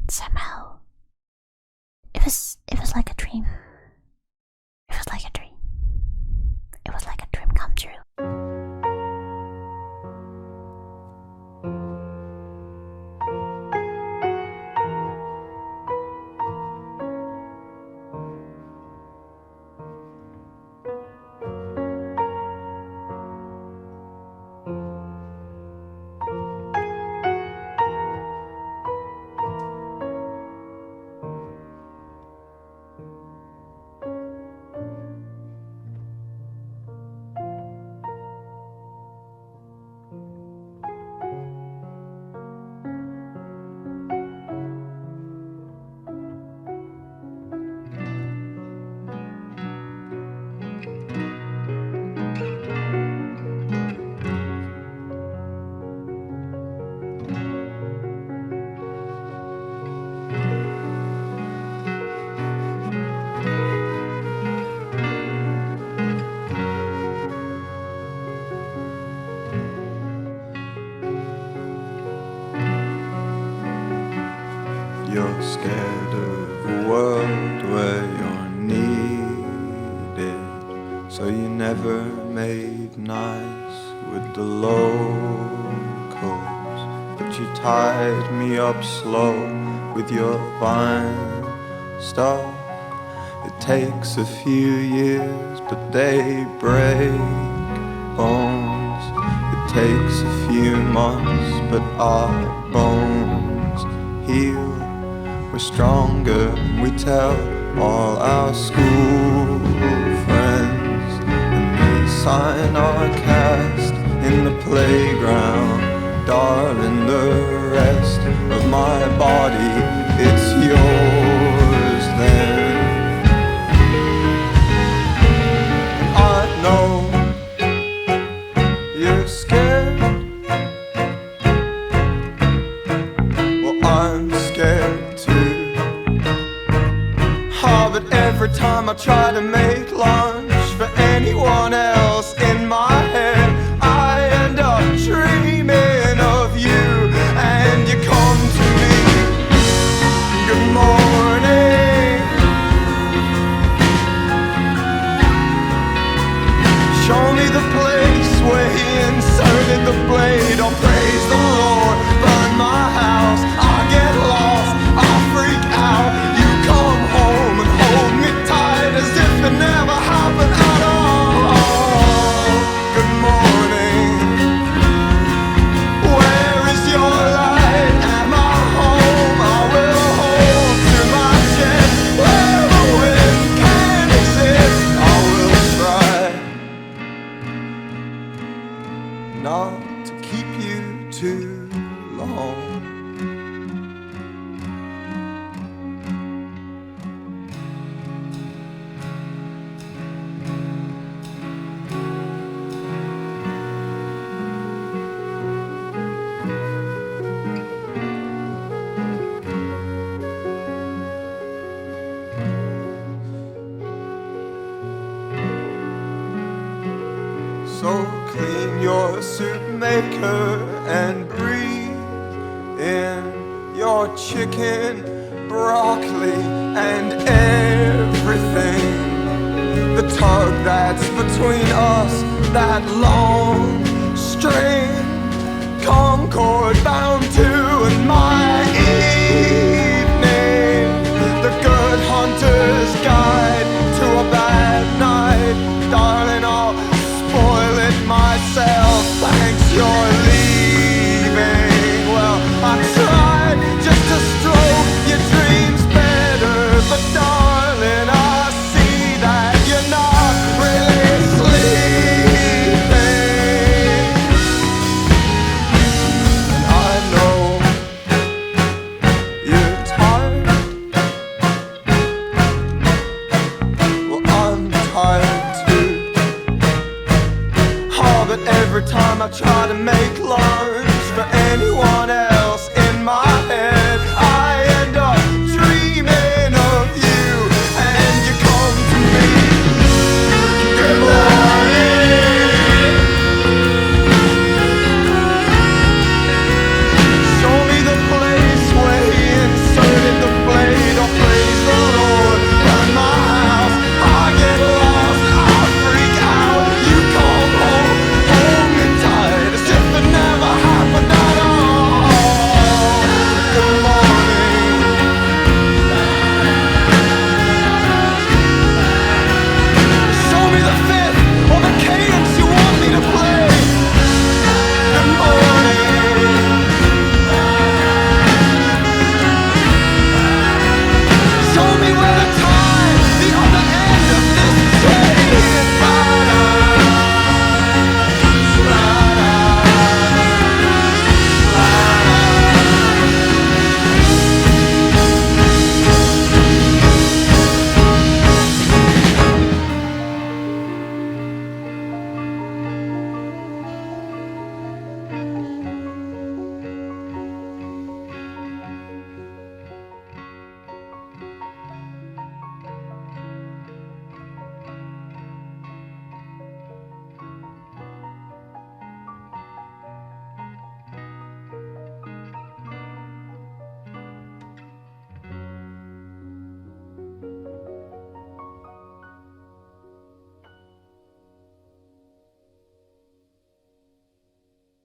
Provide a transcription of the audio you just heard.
somehow it was like a dream. It was like a dream. It was like a dream come true. You're scared of a world where you're needed, so you never made nice with the locals. But you tied me up slow with your vine stuff. It takes a few years, but they break bones. It takes a few months, but our bones heal. We're stronger, we tell all our school friends, and they sign our cast in the playground. Darling, the rest of my body, it's yours then. I know you're scared. Well, I'm scared too. But every time I try to make lunch for anyone else in my head, I end up dreaming of you, and you come to me. Good morning. Show me the place where he inserted the blade. Oh, praise the Lord, burn my house. I get lost, I freak out. You come home and hold me tight as if it never happened at all. Good morning. Where is your light? Am I home? I will hold to my chest. Where the wind can exist, I will try not to keep you too long. So clean your soup maker and breathe in your chicken, broccoli, and everything. The tug that's between us, that long string, concord bound to and my